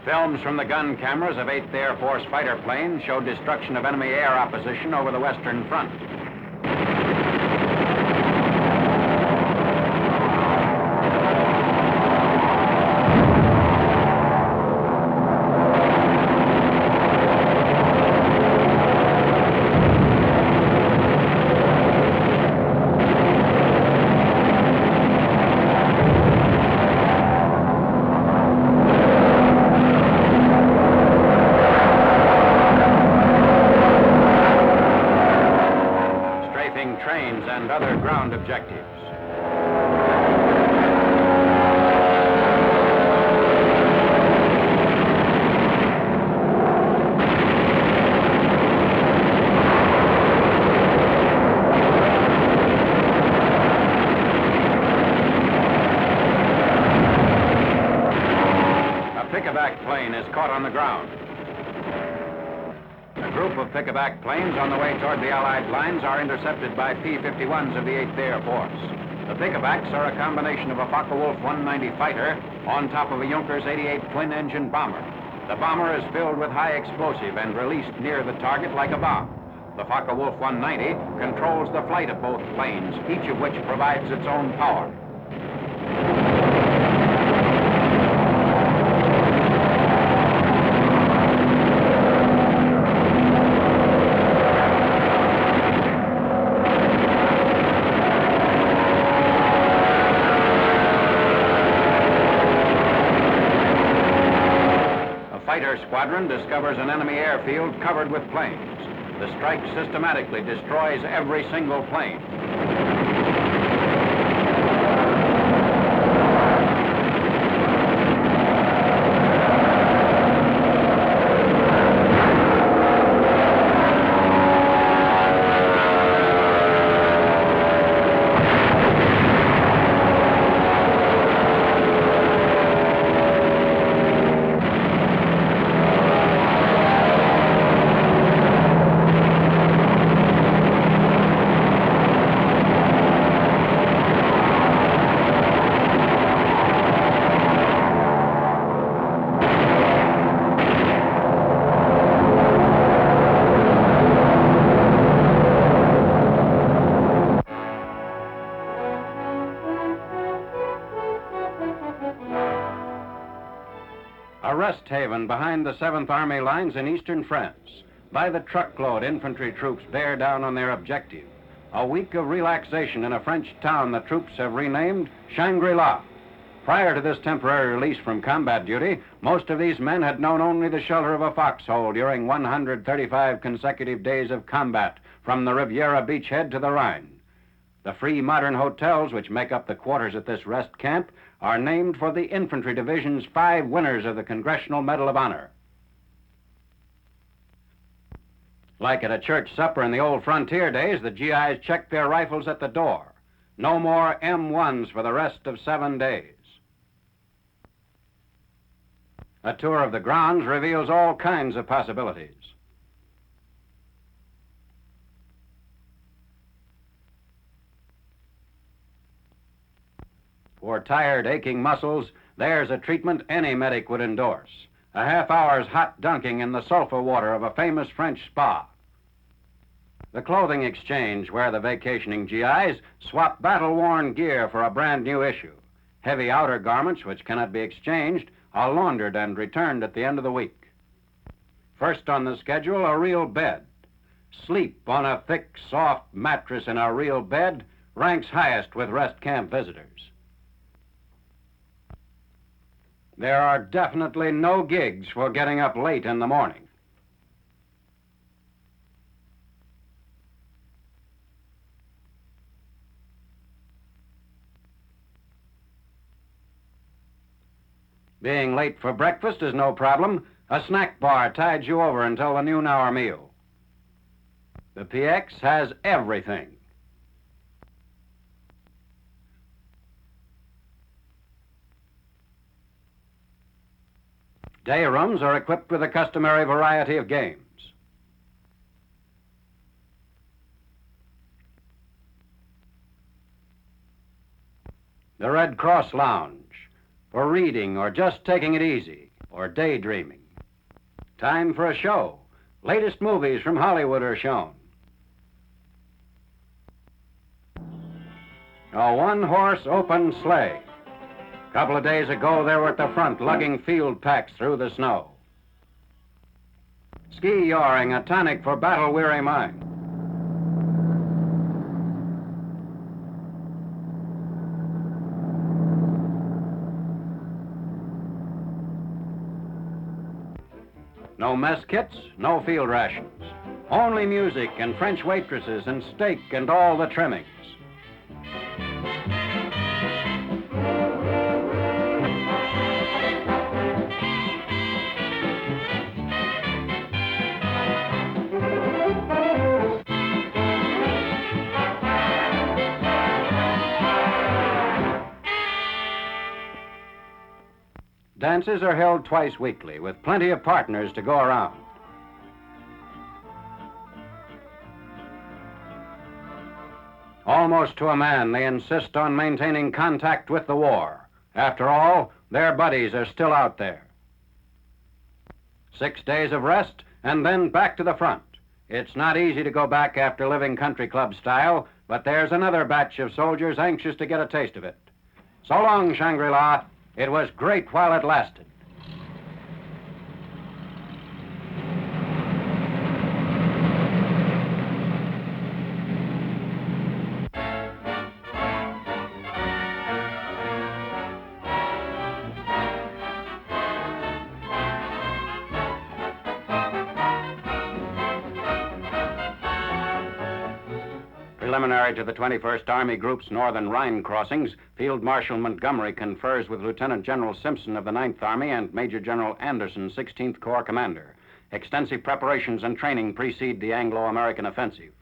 Films from the gun cameras of 8th Air Force fighter planes showed destruction of enemy air opposition over the Western Front. Trains and other ground objectives. A pick-a-back plane is caught on the ground. A group of pick-a-back planes on the way toward the Allied lines are intercepted by P-51s of the 8th Air Force. The pick-a-backs are a combination of a Focke-Wulf 190 fighter on top of a Junkers 88 twin-engine bomber. The bomber is filled with high explosive and released near the target like a bomb. The Focke-Wulf 190 controls the flight of both planes, each of which provides its own power. Fighter squadron discovers an enemy airfield covered with planes. The strike systematically destroys every single plane. A rest haven behind the 7th Army lines in eastern France. By the truckload, infantry troops bear down on their objective. A week of relaxation in a French town the troops have renamed Shangri-La. Prior to this temporary release from combat duty, most of these men had known only the shelter of a foxhole during 135 consecutive days of combat from the Riviera beachhead to the Rhine. The free modern hotels which make up the quarters at this rest camp are named for the infantry division's 5 winners of the Congressional Medal of Honor. Like at a church supper in the old frontier days, the GIs checked their rifles at the door. No more M1s for the rest of 7 days. A tour of the grounds reveals all kinds of possibilities. For tired, aching muscles, there's a treatment any medic would endorse. A half-hour's hot dunking in the sulfur water of a famous French spa. The clothing exchange, where the vacationing GIs swap battle-worn gear for a brand-new issue. Heavy outer garments, which cannot be exchanged, are laundered and returned at the end of the week. First on the schedule, a real bed. Sleep on a thick, soft mattress in a real bed ranks highest with rest camp visitors. There are definitely no gigs for getting up late in the morning. Being late for breakfast is no problem. A snack bar tides you over until the noon hour meal. The PX has everything. Day rooms are equipped with a customary variety of games. The Red Cross Lounge for reading or just taking it easy, or daydreaming. Time for a show. Latest movies from Hollywood are shown. A one-horse open sleigh. A couple of days ago, they were at the front lugging field packs through the snow. Ski yawing, a tonic for battle-weary mind. No mess kits, no field rations. Only music and French waitresses and steak and all the trimmings. Dances are held twice weekly, with plenty of partners to go around. Almost to a man, they insist on maintaining contact with the war. After all, their buddies are still out there. 6 days of rest, and then back to the front. It's not easy to go back after living country club style, but there's another batch of soldiers anxious to get a taste of it. So long, Shangri-La. It was great while it lasted. Preliminary to the 21st Army Group's northern Rhine crossings, Field Marshal Montgomery confers with Lieutenant General Simpson of the 9th Army and Major General Anderson, 16th Corps Commander. Extensive preparations and training precede the Anglo-American offensive.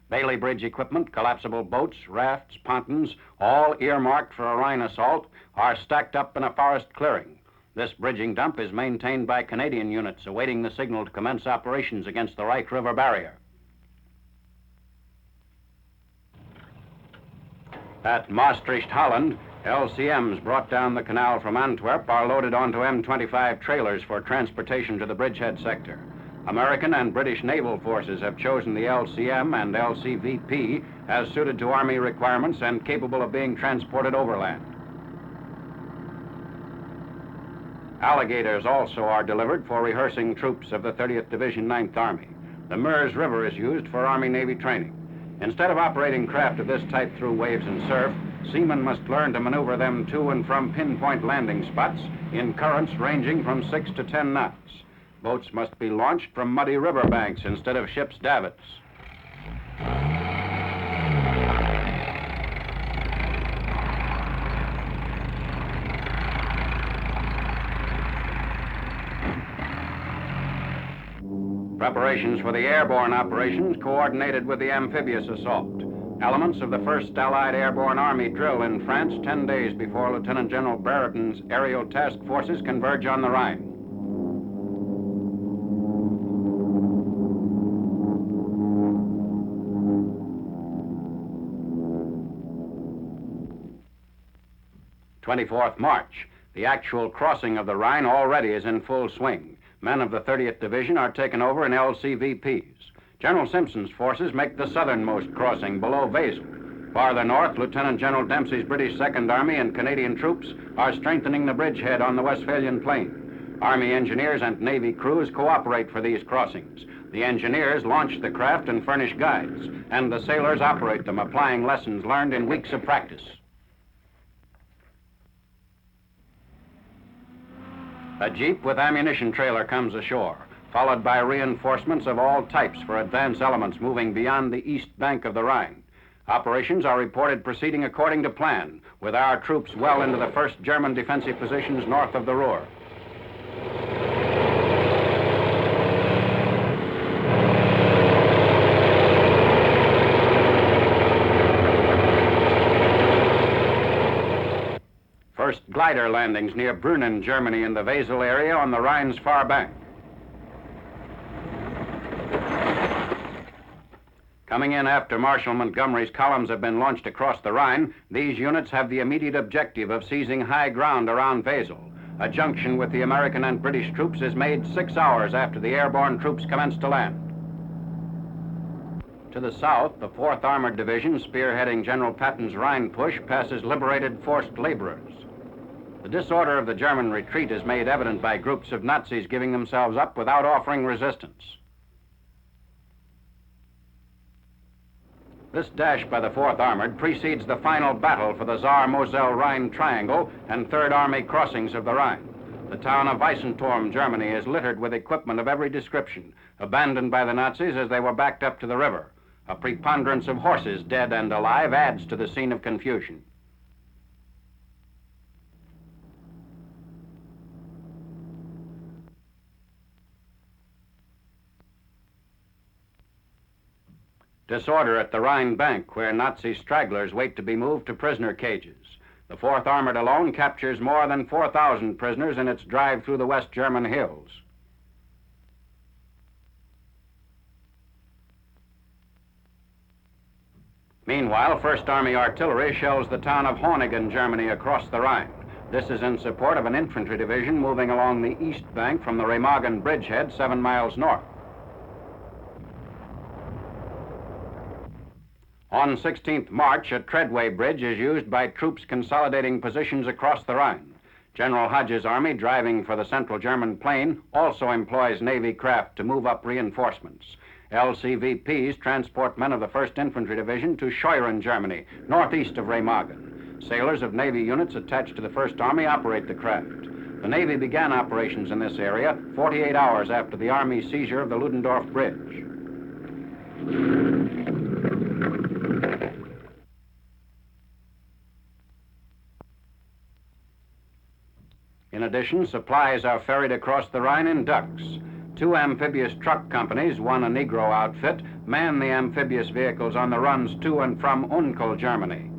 Bailey Bridge equipment, collapsible boats, rafts, pontoons, all earmarked for a Rhine assault, are stacked up in a forest clearing. This bridging dump is maintained by Canadian units awaiting the signal to commence operations against the Rhine River barrier. At Maastricht, Holland, LCMs brought down the canal from Antwerp are loaded onto M25 trailers for transportation to the bridgehead sector. American and British naval forces have chosen the LCM and LCVP as suited to Army requirements and capable of being transported overland. Alligators also are delivered for rehearsing troops of the 30th Division 9th Army. The Meuse River is used for Army-Navy training. Instead of operating craft of this type through waves and surf, seamen must learn to maneuver them to and from pinpoint landing spots in currents ranging from 6 to 10 knots. Boats must be launched from muddy river banks instead of ships' davits. Preparations for the airborne operations coordinated with the amphibious assault. Elements of the 1st Allied Airborne Army drill in France 10 days before Lieutenant General Brereton's aerial task forces converge on the Rhine. March. The actual crossing of the Rhine already is in full swing. Men of the 30th Division are taken over in LCVPs. General Simpson's forces make the southernmost crossing below Wesel. Farther north, Lieutenant General Dempsey's British 2nd Army and Canadian troops are strengthening the bridgehead on the Westphalian Plain. Army engineers and Navy crews cooperate for these crossings. The engineers launch the craft and furnish guides, and the sailors operate them, applying lessons learned in weeks of practice. A jeep with ammunition trailer comes ashore, followed by reinforcements of all types for advance elements moving beyond the east bank of the Rhine. Operations are reported proceeding according to plan, with our troops well into the first German defensive positions north of the Ruhr. First glider landings near Brünnen, Germany, in the Wesel area on the Rhine's far bank. Coming in after Marshal Montgomery's columns have been launched across the Rhine, these units have the immediate objective of seizing high ground around Wesel. A junction with the American and British troops is made 6 hours after the airborne troops commence to land. To the south, the 4th Armored Division, spearheading General Patton's Rhine push, passes liberated forced laborers. The disorder of the German retreat is made evident by groups of Nazis giving themselves up without offering resistance. This dash by the 4th Armored precedes the final battle for the Saar-Moselle-Rhine Triangle and Third Army crossings of the Rhine. The town of Weissenturm, Germany, is littered with equipment of every description, abandoned by the Nazis as they were backed up to the river. A preponderance of horses, dead and alive, adds to the scene of confusion. Disorder at the Rhine bank, where Nazi stragglers wait to be moved to prisoner cages. The 4th Armored alone captures more than 4,000 prisoners in its drive through the West German hills. Meanwhile, 1st Army artillery shells the town of Hornigen, Germany, across the Rhine. This is in support of an infantry division moving along the east bank from the Remagen bridgehead 7 miles north. On 16th March, a treadway bridge is used by troops consolidating positions across the Rhine. General Hodge's army, driving for the central German plain, also employs Navy craft to move up reinforcements. LCVPs transport men of the 1st Infantry Division to Scheuren, Germany, northeast of Remagen. Sailors of Navy units attached to the 1st Army operate the craft. The Navy began operations in this area 48 hours after the Army seizure of the Ludendorff Bridge. In addition, supplies are ferried across the Rhine in ducks. 2 amphibious truck companies, one a Negro outfit, man the amphibious vehicles on the runs to and from Unkel, Germany.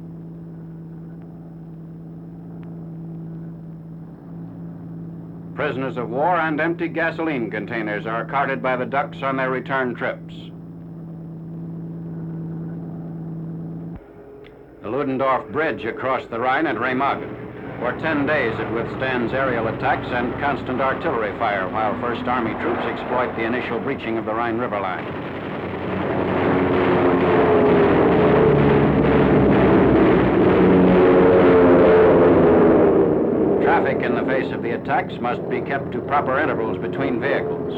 Prisoners of war and empty gasoline containers are carted by the ducks on their return trips. The Ludendorff Bridge across the Rhine at Remagen. For 10 days, it withstands aerial attacks and constant artillery fire while 1st Army troops exploit the initial breaching of the Rhine River line. Traffic in the face of the attacks must be kept to proper intervals between vehicles.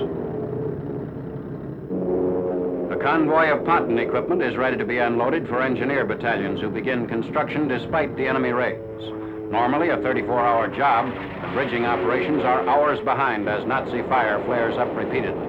A convoy of pontoon equipment is ready to be unloaded for engineer battalions who begin construction despite the enemy raids. Normally a 34-hour job, the bridging operations are hours behind as Nazi fire flares up repeatedly.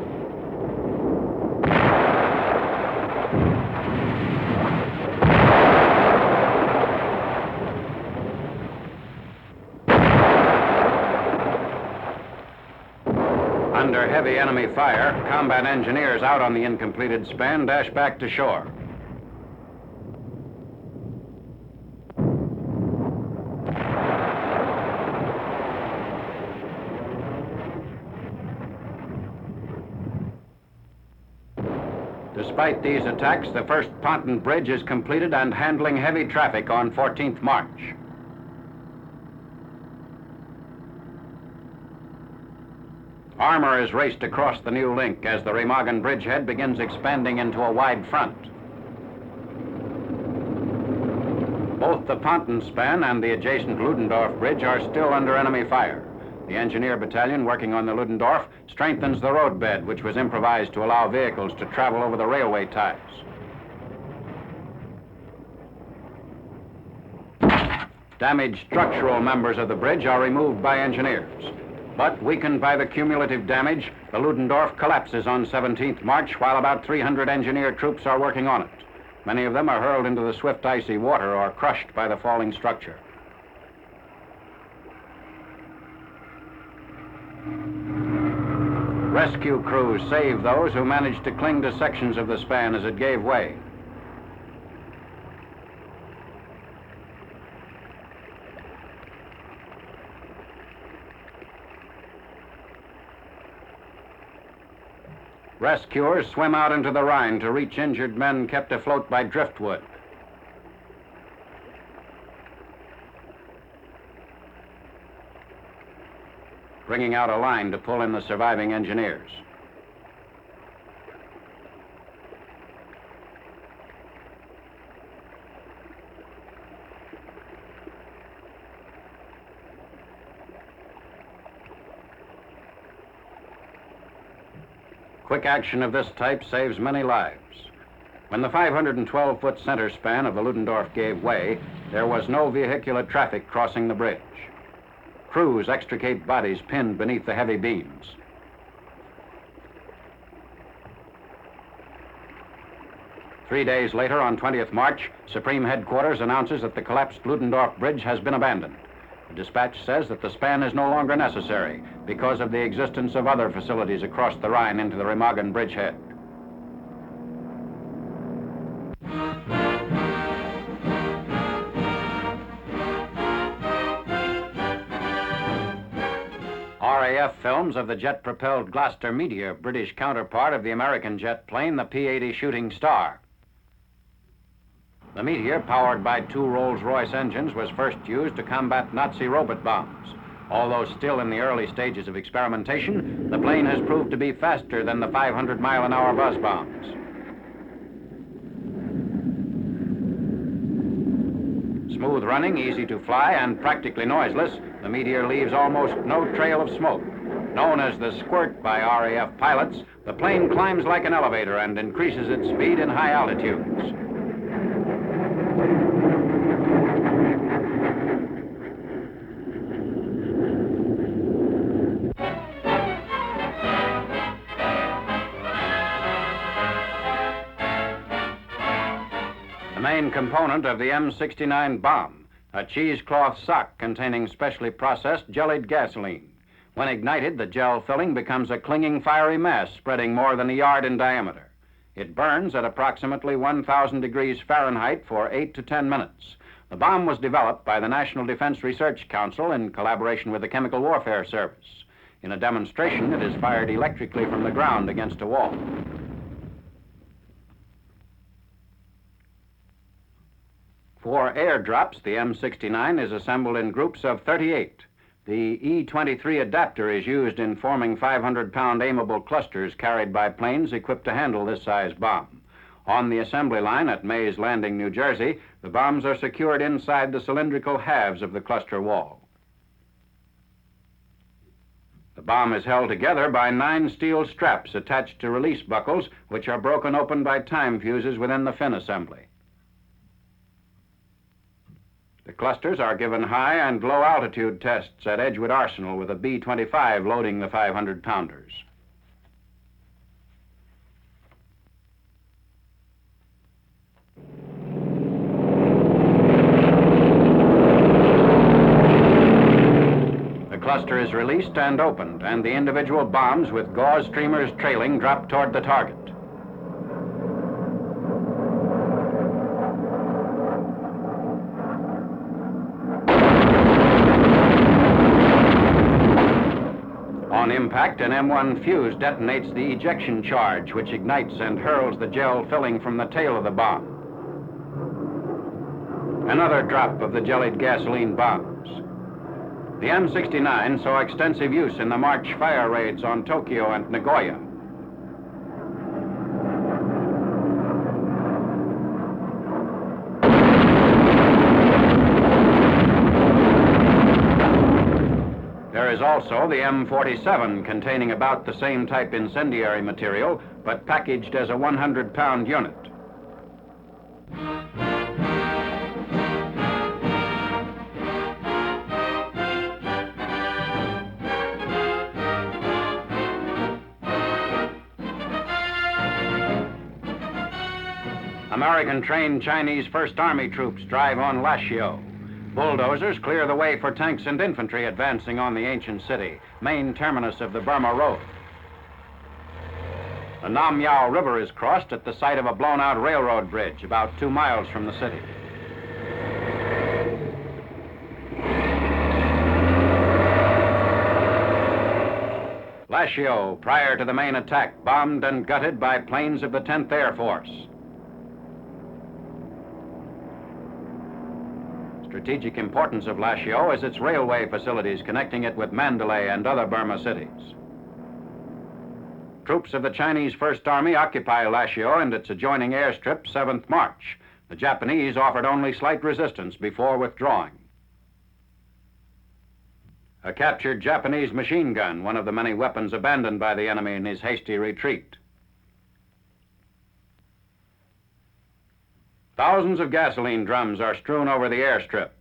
Under heavy enemy fire, combat engineers out on the incompleted span dash back to shore. Despite these attacks, the 1st pontoon bridge is completed and handling heavy traffic on 14th March. Armor is raced across the new link as the Remagen bridgehead begins expanding into a wide front. Both the pontoon span and the adjacent Ludendorff Bridge are still under enemy fire. The engineer battalion working on the Ludendorff strengthens the roadbed, which was improvised to allow vehicles to travel over the railway ties. Damaged structural members of the bridge are removed by engineers. But weakened by the cumulative damage, the Ludendorff collapses on 17th March while about 300 engineer troops are working on it. Many of them are hurled into the swift icy water or crushed by the falling structure. Rescue crews save those who managed to cling to sections of the span as it gave way. Rescuers swim out into the Rhine to reach injured men kept afloat by driftwood. bringing out a line to pull in the surviving engineers. Quick action of this type saves many lives. When the 512-foot center span of the Ludendorff gave way, there was no vehicular traffic crossing the bridge. Crews extricate bodies pinned beneath the heavy beams. Three days later, on 20th March, Supreme Headquarters announces that the collapsed Ludendorff Bridge has been abandoned. The dispatch says that the span is no longer necessary because of the existence of other facilities across the Rhine into the Remagen bridgehead. RAF films of the jet-propelled Gloucester Meteor, British counterpart of the American jet plane, the P-80 Shooting Star. The Meteor, powered by two Rolls-Royce engines, was first used to combat Nazi robot bombs. Although still in the early stages of experimentation, the plane has proved to be faster than the 500-mile-an-hour buzz bombs. Smooth running, easy to fly, and practically noiseless, the Meteor leaves almost no trail of smoke. Known as the Squirt by RAF pilots, the plane climbs like an elevator and increases its speed in high altitudes. The main component of the M69 bomb, a cheesecloth sock containing specially processed jellied gasoline. When ignited, the gel filling becomes a clinging fiery mass spreading more than a yard in diameter. It burns at approximately 1,000 degrees Fahrenheit for 8 to 10 minutes. The bomb was developed by the National Defense Research Council in collaboration with the Chemical Warfare Service. In a demonstration, it is fired electrically from the ground against a wall. For airdrops, the M69 is assembled in groups of 38. The E-23 adapter is used in forming 500-pound aimable clusters carried by planes equipped to handle this size bomb. On the assembly line at Meuse Landing, New Jersey, the bombs are secured inside the cylindrical halves of the cluster wall. The bomb is held together by 9 steel straps attached to release buckles, which are broken open by time fuses within the fin assembly. The clusters are given high and low altitude tests at Edgewood Arsenal with a B-25 loading the 500-pounders. The cluster is released and opened, and the individual bombs with gauze streamers trailing drop toward the target. On impact, an M1 fuse detonates the ejection charge, which ignites and hurls the gel filling from the tail of the bomb. Another drop of the jellied gasoline bombs. The M69 saw extensive use in the March fire raids on Tokyo and Nagoya. There is also the M47, containing about the same type incendiary material, but packaged as a 100-pound unit. American-trained Chinese First Army troops drive on Lashio. Bulldozers clear the way for tanks and infantry advancing on the ancient city, main terminus of the Burma Road. The Nam Yao River is crossed at the site of a blown-out railroad bridge about 2 miles from the city. Lashio, prior to the main attack, bombed and gutted by planes of the 10th Air Force. strategic importance of Lashio is its railway facilities connecting it with Mandalay and other Burma cities. Troops of the Chinese First Army occupy Lashio and its adjoining airstrip 7th March. The Japanese offered only slight resistance before withdrawing. A captured Japanese machine gun, one of the many weapons abandoned by the enemy in his hasty retreat. Thousands of gasoline drums are strewn over the airstrip.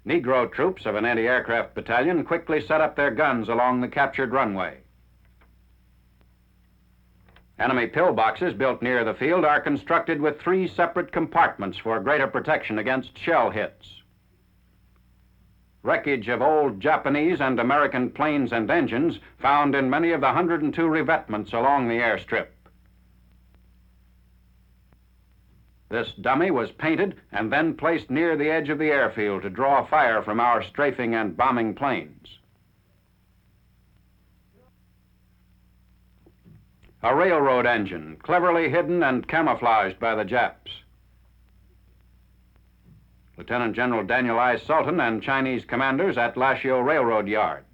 Negro troops of an anti-aircraft battalion quickly set up their guns along the captured runway. Enemy pillboxes built near the field are constructed with 3 separate compartments for greater protection against shell hits. Wreckage of old Japanese and American planes and engines found in many of the 102 revetments along the airstrip. This dummy was painted and then placed near the edge of the airfield to draw fire from our strafing and bombing planes. A railroad engine, cleverly hidden and camouflaged by the Japs. Lieutenant General Daniel I. Sultan and Chinese commanders at Lashio Railroad Yard.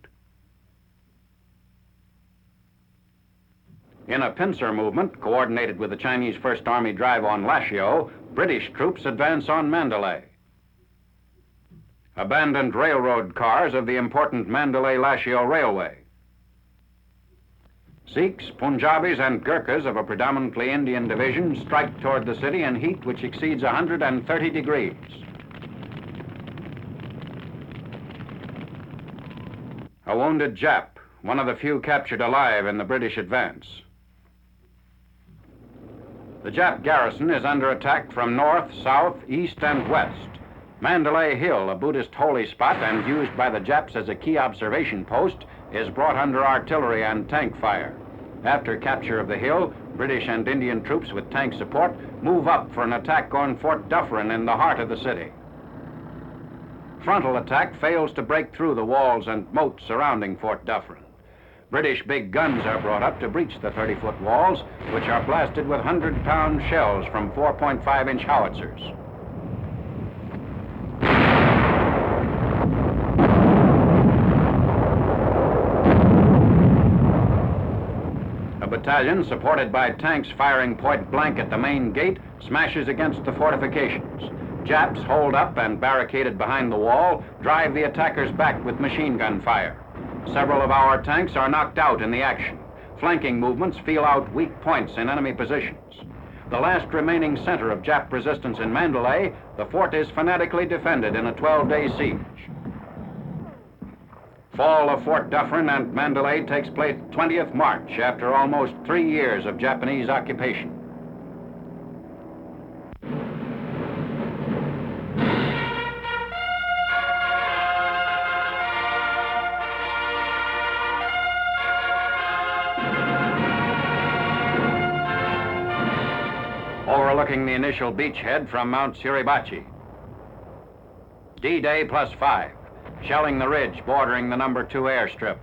In a pincer movement coordinated with the Chinese First Army drive on Lashio, British troops advance on Mandalay. Abandoned railroad cars of the important Mandalay-Lashio Railway. Sikhs, Punjabis, and Gurkhas of a predominantly Indian division strike toward the city in heat which exceeds 130 degrees. A wounded Jap, one of the few captured alive in the British advance. The Jap garrison is under attack from north, south, east, and west. Mandalay Hill, a Buddhist holy spot and used by the Japs as a key observation post, is brought under artillery and tank fire. After capture of the hill, British and Indian troops with tank support move up for an attack on Fort Dufferin in the heart of the city. Frontal attack fails to break through the walls and moats surrounding Fort Dufferin. British big guns are brought up to breach the 30-foot walls, which are blasted with 100-pound shells from 4.5-inch howitzers. A battalion, supported by tanks firing point blank at the main gate, smashes against the fortifications. Japs, holed up and barricaded behind the wall, drive the attackers back with machine gun fire. Several of our tanks are knocked out in the action. Flanking movements feel out weak points in enemy positions. The last remaining center of Jap resistance in Mandalay, the fort is fanatically defended in a 12-day siege. Fall of Fort Dufferin and Mandalay takes place 20th March after almost 3 years of Japanese occupation. Overlooking the initial beachhead from Mount Suribachi. D-Day +5, shelling the ridge bordering the number 2 airstrip.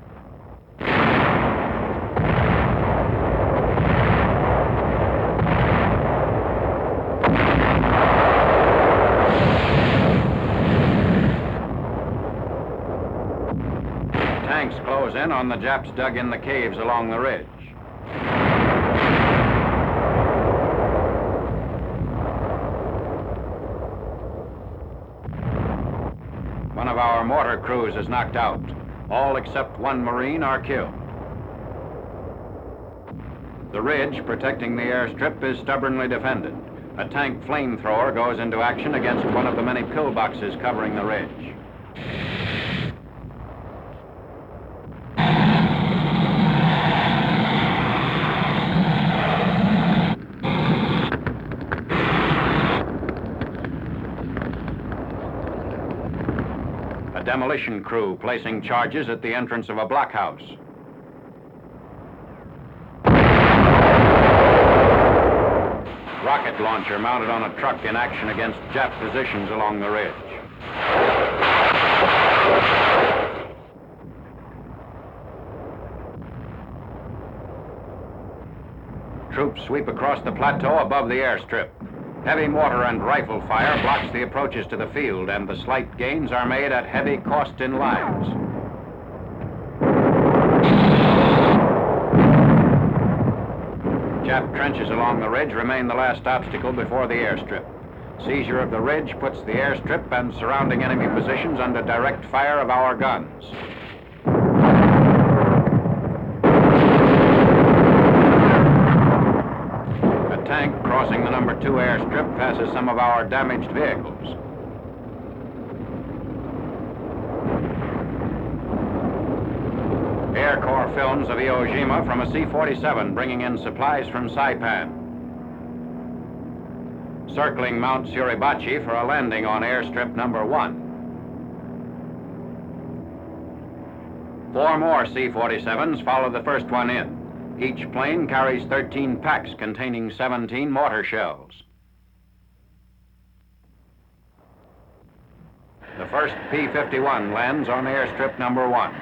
Tanks close in on the Japs dug in the caves along the ridge. One of our mortar crews is knocked out. All except 1 Marine are killed. The ridge protecting the airstrip is stubbornly defended. A tank flamethrower goes into action against one of the many pillboxes covering the ridge. Demolition crew placing charges at the entrance of a blockhouse. Rocket launcher mounted on a truck in action against Jap positions along the ridge. Troops sweep across the plateau above the airstrip. Heavy mortar and rifle fire blocks the approaches to the field, and the slight gains are made at heavy cost in lives. Jap trenches along the ridge remain the last obstacle before the airstrip. Seizure of the ridge puts the airstrip and surrounding enemy positions under direct fire of our guns. A tank crossing the number 2 airstrip passes some of our damaged vehicles. Air Corps films of Iwo Jima from a C-47 bringing in supplies from Saipan. Circling Mount Suribachi for a landing on airstrip number 1. 4 more C-47s follow the first one in. Each plane carries 13 packs containing 17 mortar shells. The first P-51 lands on airstrip number 1.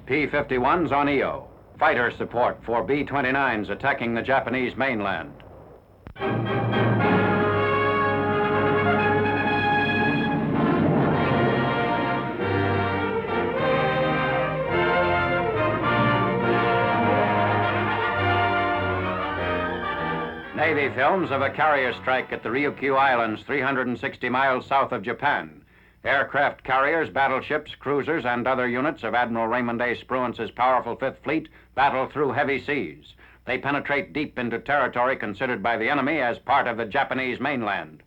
P-51s on EO. Fighter support for B-29s attacking the Japanese mainland. Navy films of a carrier strike at the Ryukyu Islands, 360 miles south of Japan. Aircraft carriers, battleships, cruisers, and other units of Admiral Raymond A. Spruance's powerful Fifth Fleet battle through heavy seas. They penetrate deep into territory considered by the enemy as part of the Japanese mainland.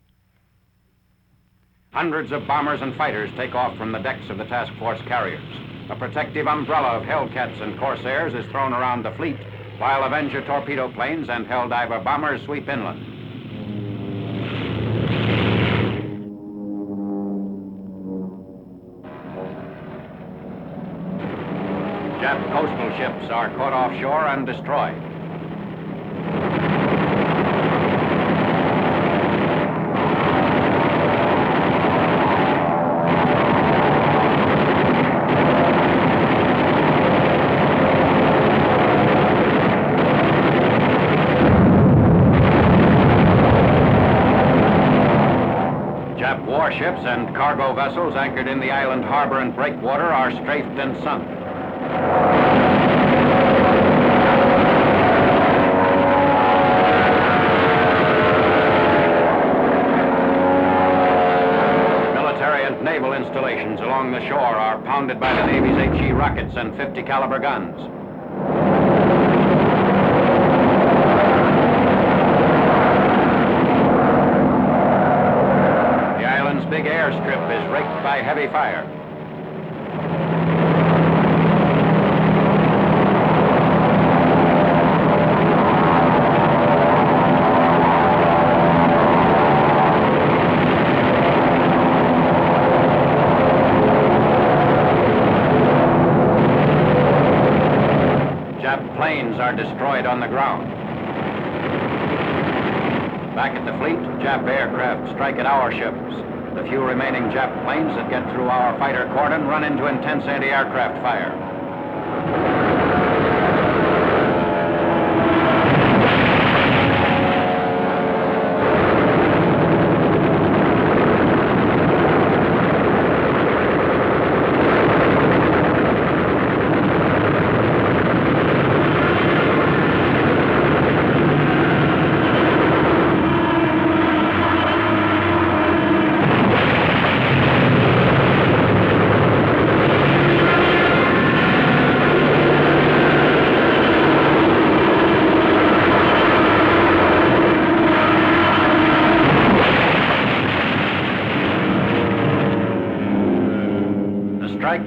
Hundreds of bombers and fighters take off from the decks of the task force carriers. A protective umbrella of Hellcats and Corsairs is thrown around the fleet, while Avenger torpedo planes and Helldiver bombers sweep inland. Jap coastal ships are caught offshore and destroyed. Jap warships and cargo vessels anchored in the island harbor and breakwater are strafed and sunk. Military and naval installations along the shore are pounded by the Navy's HE rockets and 50 caliber guns. The island's big airstrip is raked by heavy fire. Planes are destroyed on the ground. Back at the fleet, Jap aircraft strike at our ships. The few remaining Jap planes that get through our fighter cordon run into intense anti-aircraft fire.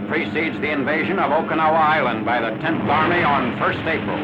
Precedes the invasion of Okinawa Island by the 10th Army on 1st April.